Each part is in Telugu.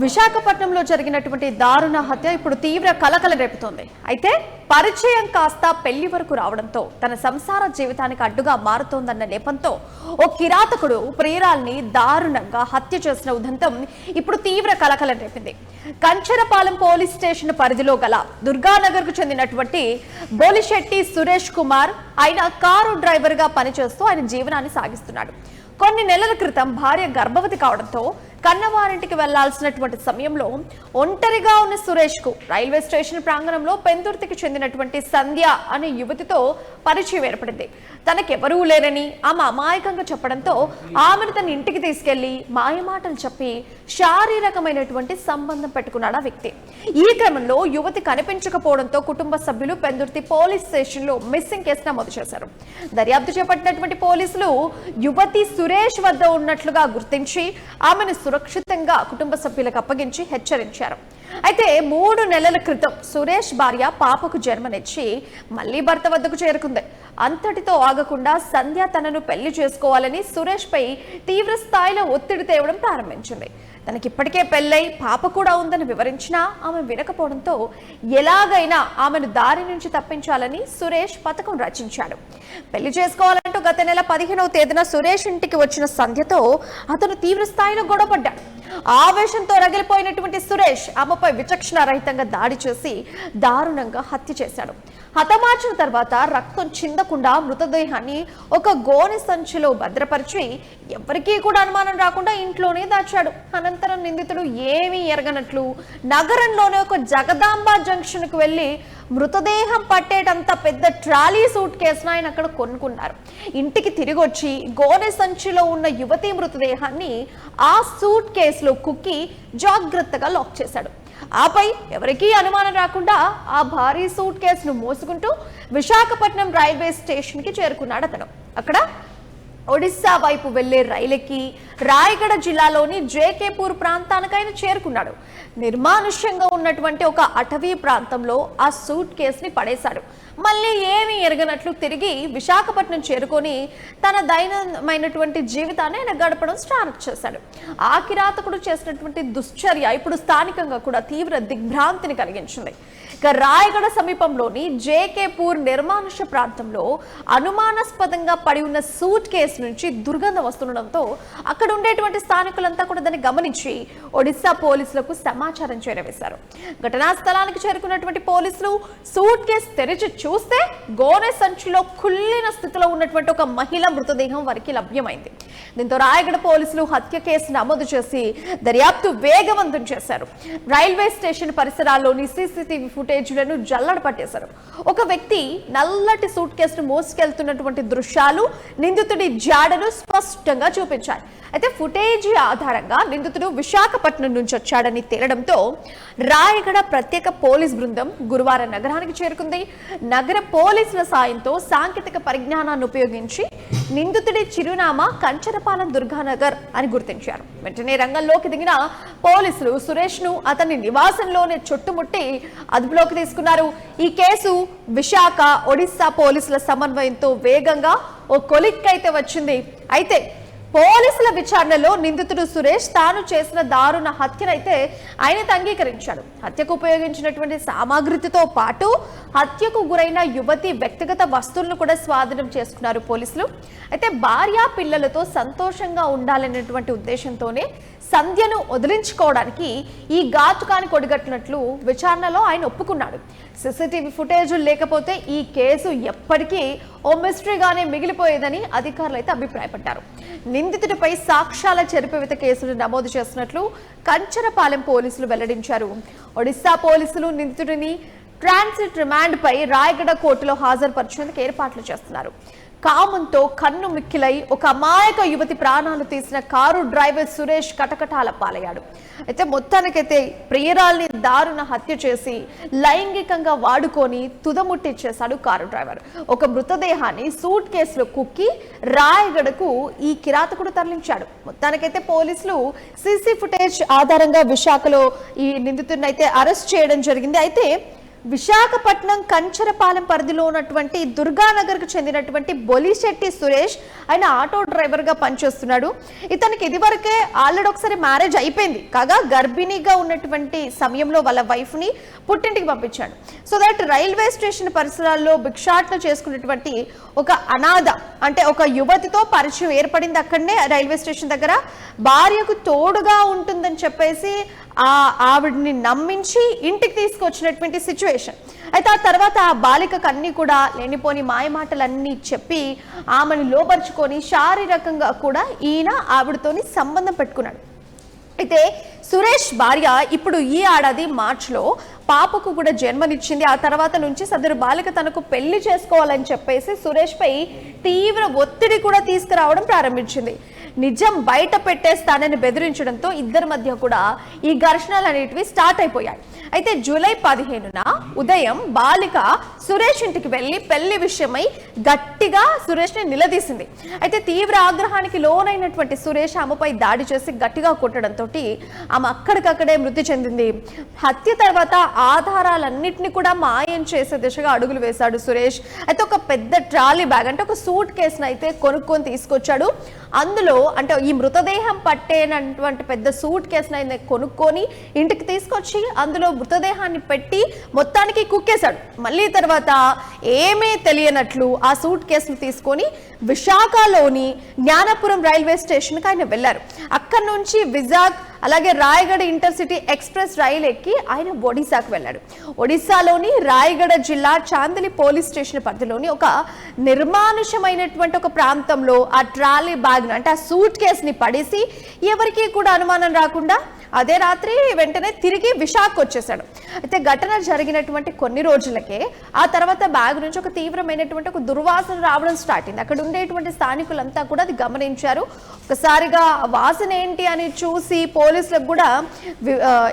విశాఖపట్నంలో జరిగినటువంటి దారుణ హత్య ఇప్పుడు తీవ్ర కలకలం రేపుతోంది. అయితే పరిచయం కాస్త పెళ్లి వరకు రావడంతో తన సంసార జీవితానికి అడ్డుగా మారుతోందన్న నెపంతో ఓ కిరాతకుడు ప్రియురాల్ని దారుణంగా హత్య చేసిన ఉదంతం ఇప్పుడు తీవ్ర కలకలం రేపింది. కంచరపాలెం పోలీస్ స్టేషన్ పరిధిలో గల దుర్గానగర్ కు చెందినటువంటి బోలిశెట్టి సురేష్ కుమార్ ఆయన కారు డ్రైవర్ గా పనిచేస్తూ ఆయన జీవనాన్ని సాగిస్తున్నాడు. కొన్ని నెలల క్రితం భార్య గర్భవతి కావడంతో కన్నవారింటికి వెళ్లాల్సినటువంటి సమయంలో ఒంటరిగా ఉన్న సురేష్ కు రైల్వే స్టేషన్ ప్రాంగణంలో పెందుర్తికి చెందినటువంటి సంధ్య అనే యువతితో పరిచయం ఏర్పడింది. తనకెవరూ లేరని ఆమె అమాయకంగా చెప్పడంతో ఆమెను తన ఇంటికి తీసుకెళ్లి మాయమాటలు చెప్పి శారీరకమైనటువంటి సంబంధం పెట్టుకున్నాడు ఆ వ్యక్తి. ఈ క్రమంలో యువతి కనిపించకపోవడంతో కుటుంబ సభ్యులు పెందుర్తి పోలీస్ స్టేషన్ లో మిస్సింగ్ కేసు నమోదు చేశారు. దర్యాప్తు చేపట్టినటువంటి పోలీసులు యువతి సురేష్ వద్ద ఉన్నట్లుగా గుర్తించి ఆమెను సురక్షితంగా కుటుంబ సభ్యులకు అప్పగించి హెచ్చరించారు. అయితే 3 నెలల క్రితం సురేష్ భార్య పాపకు జన్మనిచ్చి మళ్లీ భర్త వద్దకు చేరుకుంది. అంతటితో ఆగకుండా సంధ్య తనను పెళ్లి చేసుకోవాలని సురేష్ పై తీవ్ర స్థాయిలో ఒత్తిడి తేవడం ప్రారంభించింది. తనకిప్పటికే పెళ్లై పాప కూడా ఉందని వివరించినా ఆమె వినకపోవడంతో ఎలాగైనా ఆమెను దారి నుంచి తప్పించాలని సురేష్ పథకం రచించాడు. పెళ్లి చేసుకోవాలంటూ గత నెల 15వ తేదీన సురేష్ ఇంటికి వచ్చిన సంధ్యతో అతను తీవ్ర స్థాయిలో గొడవపడ్డాడు. ఆవేశంతో రగిలిపోయినటువంటి సురేష్ ఆమెపై విచక్షణ రహితంగా దాడి చేసి దారుణంగా హత్య చేశాడు. హతమార్చిన తర్వాత రక్తం చిందకుండా మృతదేహాన్ని ఒక గోనె సంచిలో భద్రపరిచి ఎవరికీ కూడా అనుమానం రాకుండా ఇంట్లోనే దాచాడు. అనంతరం నిందితుడు ఏమీ ఎరగనట్లు నగరంలోనే ఒక జగదాంబ జంక్షన్ కు వెళ్లి మృతదేహం పట్టేటంత పెద్ద ట్రాలీ సూట్ కేసును ఆయన అక్కడ కొనుక్కున్నారు. ఇంటికి తిరిగి వచ్చి గోనె సంచిలో ఉన్న యువతి మృతదేహాన్ని ఆ సూట్ కేసులో కుక్కి జాగ్రత్తగా లాక్ చేశాడు. ఆపై ఎవరికీ అనుమానం రాకుండా ఆ భారీ సూట్ కేసును మోసుకుంటూ విశాఖపట్నం రైల్వే స్టేషన్ కి చేరుకున్నాడు అతను. అక్కడ ఒడిశా వైపు వెళ్లే రైలెక్కి రాయగడ జిల్లాలోని జేకేపూర్ ప్రాంతానికి ఆయన చేరుకున్నాడు. నిర్మానుష్యంగా ఉన్నటువంటి ఒక అటవీ ప్రాంతంలో ఆ సూట్ కేసుని పడేశాడు. మళ్ళీ ఏమీ ఎరగనట్లు తిరిగి విశాఖపట్నం చేరుకొని తన దైనందినమైనటువంటి జీవితాన్ని ఆయన గడపడం స్టార్ట్ చేశాడు. ఆ కిరాతకుడు చేసినటువంటి దుశ్చర్య ఇప్పుడు స్థానికంగా కూడా తీవ్ర దిగ్భ్రాంతిని కలిగించింది. ఇక రాయగడ సమీపంలోని జేకేపూర్ నిర్మానుష్య ప్రాంతంలో అనుమానాస్పదంగా పడి ఉన్న సూట్ కేసు నుంచి దుర్గంధం వస్తుండడంతో అక్కడ ఉండేటువంటి స్థానికులంతా కూడా దాన్ని గమనించి ఒడిశా పోలీసులకు సమాచారం చేరవేశారు. ఘటనా స్థలానికి చేరుకున్నటువంటి పోలీసులు సూట్ కేసు తెరిచి చూస్తే గోనె సంచిలో కుళ్ళిన స్థితిలో ఉన్నటువంటి ఒక మహిళ మృతదేహం వారికి లభ్యమైంది. దీంతో రాయగడ పోలీసులు హత్య కేసు నమోదు చేసి దర్యాప్తు వేగవంతం చేశారు. రైల్వే స్టేషన్ పరిసరాల్లోని సీసీటీవీ ఫుటేజ్లను జల్లడ పట్టేశారు. ఒక వ్యక్తి నల్లటి సూట్ కేసును మోసుకెళ్తున్నటువంటి దృశ్యాలు నిందితుడి జాడను స్పష్టంగా చూపించాయి. అయితే ఫుటేజీ ఆధారంగా నిందితుడు విశాఖపట్నం నుంచి వచ్చాడని తేలడంతో రాయగడ ప్రత్యేక పోలీస్ బృందం గురువారం నగరానికి చేరుకుంది. నగర పోలీసుల సాయంతో సాంకేతిక పరిజ్ఞానాన్ని ఉపయోగించి నిందితుడి చిరునామా కంచరపాలెం దుర్గానగర్ అని గుర్తించారు. వెంటనే రంగంలోకి దిగిన పోలీసులు సురేష్ ను అతని నివాసంలోనే చుట్టుముట్టి అదుపులోకి తీసుకున్నారు. ఈ కేసు విశాఖ ఒడిశా పోలీసుల సమన్వయంతో వేగంగా ఓ కొలిక్కైతే వచ్చింది. అయితే పోలీసుల విచారణలో నిందితుడు సురేష్ తాను చేసిన దారుణ హత్యనైతే ఆయన అంగీకరించాడు. హత్యకు ఉపయోగించినటువంటి సామాగ్రితో పాటు హత్యకు గురైన యువతి వ్యక్తిగత వస్తువులను కూడా స్వాధీనం చేసుకున్నారు పోలీసులు. అయితే భార్య పిల్లలతో సంతోషంగా ఉండాలనేటువంటి ఉద్దేశంతోనే సంధ్యను వదిలించుకోవడానికి ఈ ఘాతుకాన్ని కొడిగట్టినట్లు విచారణలో ఆయన ఒప్పుకున్నాడు. సీసీటీవీ ఫుటేజ్ లేకపోతే ఈ కేసు ఎప్పటికీ ఓ మిస్టరీగానే మిగిలిపోయేదని అధికారులు అయితే అభిప్రాయపడ్డారు. నిందితుడిపై సాక్ష్యాల చెరిపివేత కేసులు నమోదు చేస్తున్నట్లు కంచరపాలెం పోలీసులు వెల్లడించారు. ఒడిశా పోలీసులు నిందితుడిని ట్రాన్సిట్ రిమాండ్ పై రాయగడ కోర్టులో హాజరుపరిచేందుకు ఏర్పాట్లు చేస్తున్నారు. కామంతో కన్ను మిక్కిలై ఒక అమాయక యువతి ప్రాణాలు తీసిన కారు డ్రైవర్ సురేష్ కటకటాల పాలయ్యాడు. అయితే మొత్తానికైతే ప్రియురాల్ని దారుణ హత్య చేసి లైంగికంగా వాడుకొని తుదముట్టించేశాడు కారు డ్రైవర్. ఒక మృతదేహాన్ని సూట్ కేసులో కుక్కి రాయగడకు ఈ కిరాతకుడు తరలించాడు. మొత్తానికైతే పోలీసులు సీసీ ఫుటేజ్ ఆధారంగా విశాఖలో ఈ నిందితుడిని అయితే అరెస్ట్ చేయడం జరిగింది. అయితే విశాఖపట్నం కంచరపాలెం పరిధిలో ఉన్నటువంటి దుర్గానగర్కు చెందినటువంటి బొలిశెట్టి సురేష్ ఆయన ఆటో డ్రైవర్గా పనిచేస్తున్నాడు. ఇతనికి ఇదివరకే ఆల్రెడీ ఒకసారి మ్యారేజ్ అయిపోయింది. కాగా గర్భిణీగా ఉన్నటువంటి సమయంలో వాళ్ళ వైఫ్ని పుట్టింటికి పంపించాడు. సో దట్ రైల్వే స్టేషన్ పరిసరాల్లో భిక్షాటన చేసుకున్నటువంటి ఒక అనాథ అంటే ఒక యువతితో పరిచయం ఏర్పడింది. అక్కడనే రైల్వే స్టేషన్ దగ్గర భార్యకు తోడుగా ఉంటుందని చెప్పేసి ఆవిడ్ని నమ్మించి ఇంటికి తీసుకొచ్చినటువంటి సిచ్యువేషన్. అయితే ఆ తర్వాత ఆ బాలికకు అన్ని కూడా లేనిపోని మాయమాటలన్నీ చెప్పి ఆమెను లోపరుచుకొని శారీరకంగా కూడా ఈయన ఆవిడతోని సంబంధం పెట్టుకున్నాడు. అయితే సురేష్ భార్య ఇప్పుడు ఈ ఏడాది మార్చిలో పాపకు కూడా జన్మనిచ్చింది. ఆ తర్వాత నుంచి సదరు బాలిక తనకు పెళ్లి చేసుకోవాలని చెప్పేసి సురేష్ పై తీవ్ర ఒత్తిడి కూడా తీసుకురావడం ప్రారంభించింది. నిజం బయట పెట్టేస్తానని బెదిరించడంతో ఇద్దరి మధ్య కూడా ఈ ఘర్షణలు అనేటివి స్టార్ట్ అయిపోయాయి. అయితే జూలై 15న ఉదయం బాలిక సురేష్ ఇంటికి వెళ్లి పెళ్లి విషయమై గట్టిగా సురేష్ ని నిలదీసింది. అయితే తీవ్ర ఆగ్రహానికి లోనైనటువంటి సురేష్ ఆమెపై దాడి చేసి గట్టిగా కొట్టడంతో ఆమె అక్కడికక్కడే మృతి చెందింది. హత్య తర్వాత ఆధారాలన్నింటినీ కూడా మాయం చేసే దిశగా అడుగులు వేశాడు సురేష్. అయితే ఒక పెద్ద ట్రాలీ బ్యాగ్ అంటే ఒక సూట్ కేసును అయితే కొనుక్కొని తీసుకొచ్చాడు. అందులో అంటే ఈ మృతదేహం పట్టేనటువంటి పెద్ద సూట్ కేసును ఆయన కొనుక్కొని ఇంటికి తీసుకొచ్చి అందులో మృతదేహాన్ని పెట్టి మొత్తానికి కుక్కేశాడు. మళ్ళీ తర్వాత ఏమీ తెలియనట్లు ఆ సూట్ కేసును తీసుకొని విశాఖలోని జ్ఞానపురం రైల్వే స్టేషన్కి ఆయన వెళ్ళారు. అక్కడి నుంచి విజాగ్ అలాగే రాయగడ ఇంటర్సిటీ ఎక్స్ప్రెస్ రైలు ఎక్కి ఆయన ఒడిశాకు వెళ్ళాడు. ఒడిశాలోని రాయగడ జిల్లా చాందిలి పోలీస్ స్టేషన్ పరిధిలోని ఒక నిర్మానుషమైనటువంటి ఒక ప్రాంతంలో ఆ ట్రాలీ బ్యాగ్ అంటే ఆ సూట్ కేసుని పడేసి ఎవరికి కూడా అనుమానం రాకుండా అదే రాత్రి వెంటనే తిరిగి విశాఖకు వచ్చేసాడు. అయితే ఘటన జరిగినటువంటి కొన్ని రోజులకే ఆ తర్వాత బ్యాగ్ నుంచి ఒక తీవ్రమైనటువంటి ఒక దుర్వాసన రావడం స్టార్ట్ అయింది. అక్కడ ఉండేటువంటి స్థానికులంతా కూడా అది గమనించారు. ఒకసారిగా వాసన ఏంటి అని చూసి పోలీసులకు కూడా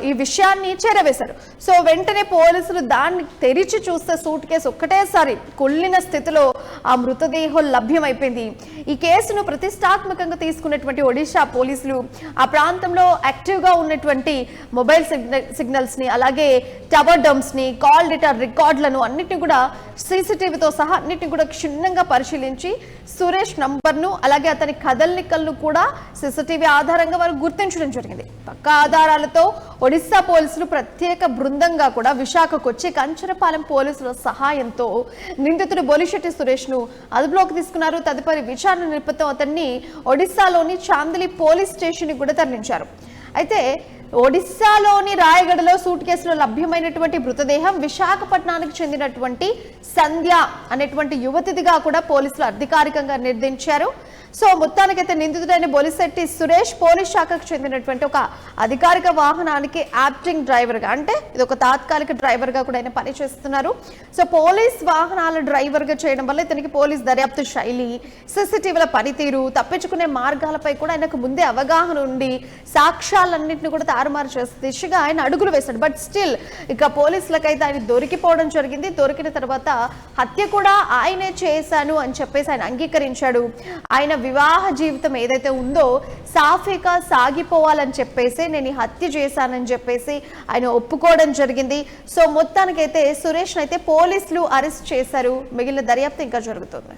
ఈ విషయాన్ని చేరవేశారు. సో వెంటనే పోలీసులు దాన్ని తెరిచి చూస్తే సూట్ కేసు ఒక్కటేసారి కుళ్ళిన స్థితిలో ఆ మృతదేహం లభ్యమైపోయింది. ఈ కేసును ప్రతిష్టాత్మకంగా తీసుకున్నటువంటి ఒడిశా పోలీసులు ఆ ప్రాంతంలో యాక్టివ్గా ఉన్నటువంటి మొబైల్ సిగ్నల్స్ ని అలాగే టవర్ డంప్స్ ని కాల్ డేటా రికార్డులను అన్నిటిని కూడా సీసీటీవీతో సహా అన్నిటిని కూడా క్షుణ్ణంగా పరిశీలించి సురేష్ నంబర్ను అలాగే అతని కదలికలను కూడా సీసీటీవీ ఆధారంగా వారు గుర్తించడం జరిగింది. పక్కా ఆధారాలతో ఒడిశా పోలీసులు ప్రత్యేక బృందంగా కూడా విశాఖకు వచ్చి కంచరపాలెం పోలీసుల సహాయంతో నిందితుడు బొలిశెట్టి సురేష్ ను అదుపులోకి తీసుకున్నారు. తదుపరి విచారణ నిమిత్తం అతన్ని ఒడిశాలోని చాందిలి పోలీస్ స్టేషన్ కూడా తరలించారు. అయితే ఒడిశాలోని రాయగడలో సూట్ కేసులో లభ్యమైనటువంటి మృతదేహం విశాఖపట్నానికి చెందినటువంటి సంధ్య అనేటువంటి యువతిదిగా కూడా పోలీసులు అధికారికంగా నిర్ధారించారు. సో మొత్తానికైతే నిందితుడైన బొలిశెట్టి సురేష్ పోలీస్ శాఖకు చెందినటువంటి ఒక అధికారిక వాహనానికి యాక్టింగ్ డ్రైవర్గా అంటే ఇది ఒక తాత్కాలిక డ్రైవర్గా కూడా ఆయన పనిచేస్తున్నారు. సో పోలీస్ వాహనాల డ్రైవర్గా చేయడం వల్ల ఇతనికి పోలీస్ దర్యాప్తు శైలి సీసీటీవీల పనితీరు తప్పించుకునే మార్గాలపై కూడా ఆయనకు ముందే అవగాహన ఉండి సాక్ష్యాలన్నింటినీ కూడా తారుమారు చేసే దిశగా ఆయన అడుగులు వేశాడు. బట్ స్టిల్ ఇక పోలీసులకైతే ఆయన దొరికిపోవడం జరిగింది. దొరికిన తర్వాత హత్య కూడా ఆయనే చేశాను అని చెప్పేసి ఆయన అంగీకరించాడు. ఆయన వివాహ జీవితం ఏదైతే ఉందో సాఫీగా సాగిపోవాలని చెప్పేసి నేను హత్య చేశానని చెప్పేసి ఆయన ఒప్పుకోవడం జరిగింది. సో మొత్తానికైతే సురేష్ అయితే పోలీసులు అరెస్ట్ చేశారు. మిగిలిన దర్యాప్తు ఇంకా జరుగుతుంది.